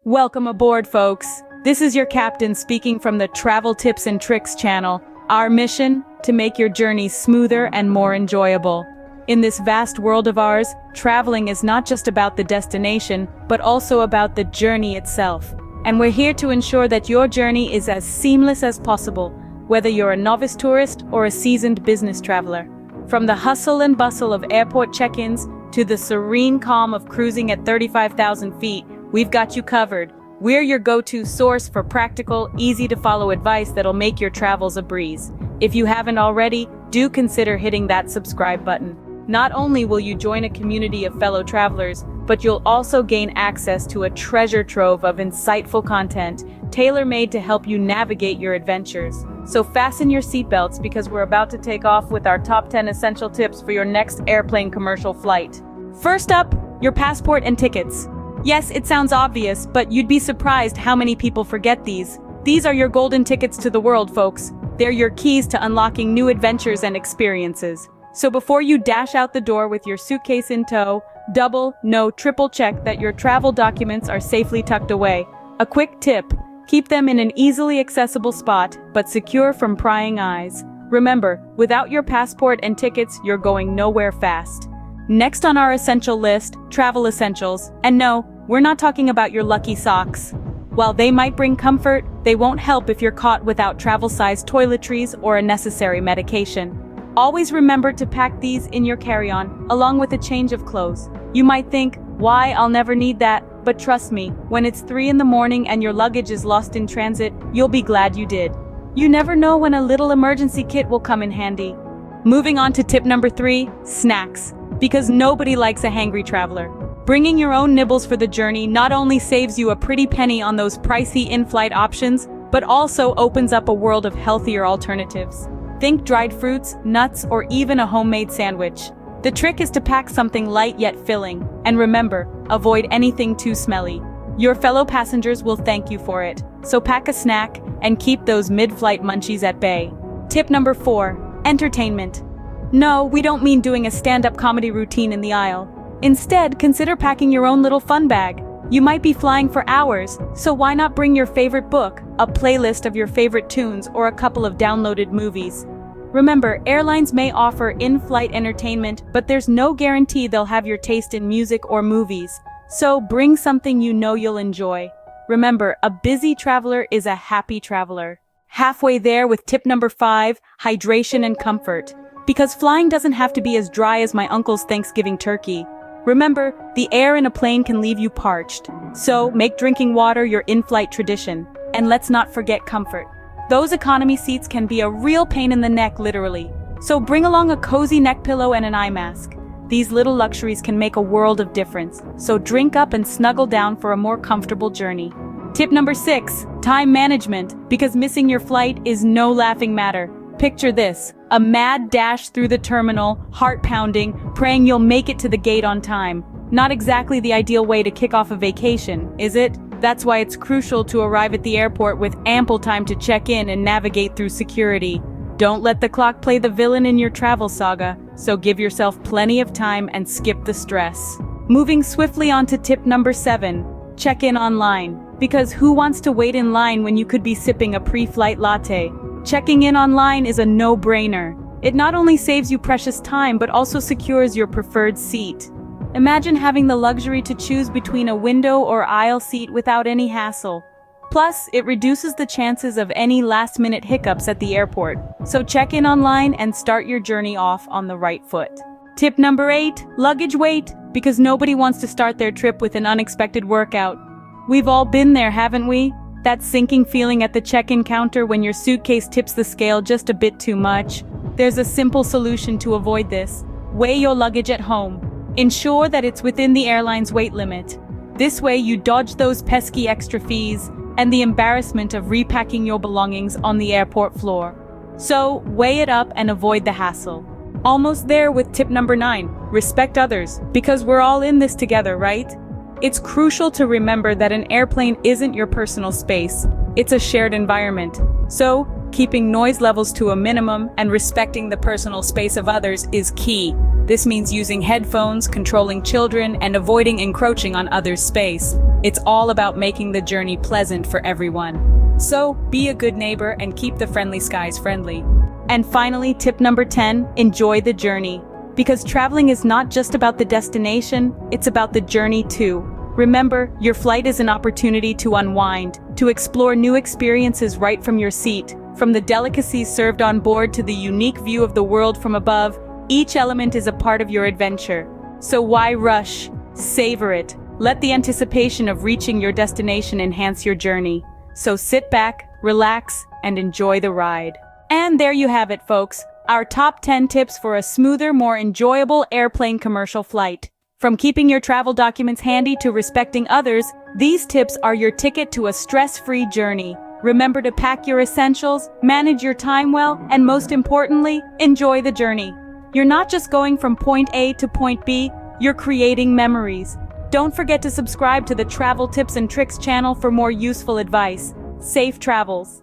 Welcome aboard, folks. This is your captain speaking from the Travel Tips and Tricks channel. Our mission? To make your journeys smoother and more enjoyable. In this vast world of ours, traveling is not just about the destination, but also about the journey itself. And we're here to ensure that your journey is as seamless as possible, whether you're a novice tourist or a seasoned business traveler. From the hustle and bustle of airport check-ins to the serene calm of cruising at 35,000 feet, we've got you covered. We're your go-to source for practical, easy-to-follow advice that'll make your travels a breeze. If you haven't already, do consider hitting that subscribe button. Not only will you join a community of fellow travelers, but you'll also gain access to a treasure trove of insightful content, tailor-made to help you navigate your adventures. So fasten your seatbelts because we're about to take off with our top 10 essential tips for your next airplane commercial flight. First up, your passport and tickets. Yes, it sounds obvious, but you'd be surprised how many people forget these. These are your golden tickets to the world, folks. They're your keys to unlocking new adventures and experiences. So before you dash out the door with your suitcase in tow, triple check that your travel documents are safely tucked away. A quick tip: keep them in an easily accessible spot, but secure from prying eyes. Remember, without your passport and tickets, you're going nowhere fast. Next on our essential list, travel essentials. And no, we're not talking about your lucky socks. While they might bring comfort, they won't help if you're caught without travel-sized toiletries or a necessary medication. Always remember to pack these in your carry-on, along with a change of clothes. You might think, why, I'll never need that, but trust me, when it's 3 in the morning and your luggage is lost in transit, you'll be glad you did. You never know when a little emergency kit will come in handy. Moving on to tip number 3, snacks. Because nobody likes a hangry traveler. Bringing your own nibbles for the journey not only saves you a pretty penny on those pricey in-flight options, but also opens up a world of healthier alternatives. Think dried fruits, nuts, or even a homemade sandwich. The trick is to pack something light yet filling, and remember, avoid anything too smelly. Your fellow passengers will thank you for it, so pack a snack and keep those mid-flight munchies at bay. Tip number 4, entertainment. No, we don't mean doing a stand-up comedy routine in the aisle. Instead, consider packing your own little fun bag. You might be flying for hours, so why not bring your favorite book, a playlist of your favorite tunes, or a couple of downloaded movies? Remember, airlines may offer in-flight entertainment, but there's no guarantee they'll have your taste in music or movies. So bring something you know you'll enjoy. Remember, a busy traveler is a happy traveler. Halfway there with tip number 5, hydration and comfort. Because flying doesn't have to be as dry as my uncle's Thanksgiving turkey. Remember, the air in a plane can leave you parched. So make drinking water your in-flight tradition. And let's not forget comfort. Those economy seats can be a real pain in the neck, literally. So bring along a cozy neck pillow and an eye mask. These little luxuries can make a world of difference. So drink up and snuggle down for a more comfortable journey. Tip number 6, time management. Because missing your flight is no laughing matter. Picture this, a mad dash through the terminal, heart pounding, praying you'll make it to the gate on time. Not exactly the ideal way to kick off a vacation, is it? That's why it's crucial to arrive at the airport with ample time to check in and navigate through security. Don't let the clock play the villain in your travel saga, so give yourself plenty of time and skip the stress. Moving swiftly on to tip number 7, check in online. Because who wants to wait in line when you could be sipping a pre-flight latte? Checking in online is a no-brainer. It not only saves you precious time, but also secures your preferred seat. Imagine having the luxury to choose between a window or aisle seat without any hassle. Plus, it reduces the chances of any last-minute hiccups at the airport. So check in online and start your journey off on the right foot. Tip number 8, luggage weight. Because nobody wants to start their trip with an unexpected workout. We've all been there, haven't we? That sinking feeling at the check-in counter when your suitcase tips the scale just a bit too much. There's a simple solution to avoid this. Weigh your luggage at home. Ensure that it's within the airline's weight limit. This way you dodge those pesky extra fees and the embarrassment of repacking your belongings on the airport floor. So, weigh it up and avoid the hassle. Almost there with tip number 9, respect others. Because we're all in this together, right? It's crucial to remember that an airplane isn't your personal space. It's a shared environment. So, Keeping noise levels to a minimum and respecting the personal space of others is key. This means using headphones, controlling children, and avoiding encroaching on others' space. It's all about making the journey pleasant for everyone. So, be a good neighbor and keep the friendly skies friendly. And finally, tip number 10, enjoy the journey. Because traveling is not just about the destination, it's about the journey too. Remember, your flight is an opportunity to unwind, to explore new experiences right from your seat. From the delicacies served on board to the unique view of the world from above, each element is a part of your adventure. So why rush? Savor it. Let the anticipation of reaching your destination enhance your journey. So sit back, relax, and enjoy the ride. And there you have it, folks. Our top 10 tips for a smoother, more enjoyable airplane commercial flight. From keeping your travel documents handy to respecting others, these tips are your ticket to a stress-free journey. Remember to pack your essentials, manage your time well, and most importantly, enjoy the journey. You're not just going from point A to point B, you're creating memories. Don't forget to subscribe to the Travel Tips and Tricks channel for more useful advice. Safe travels!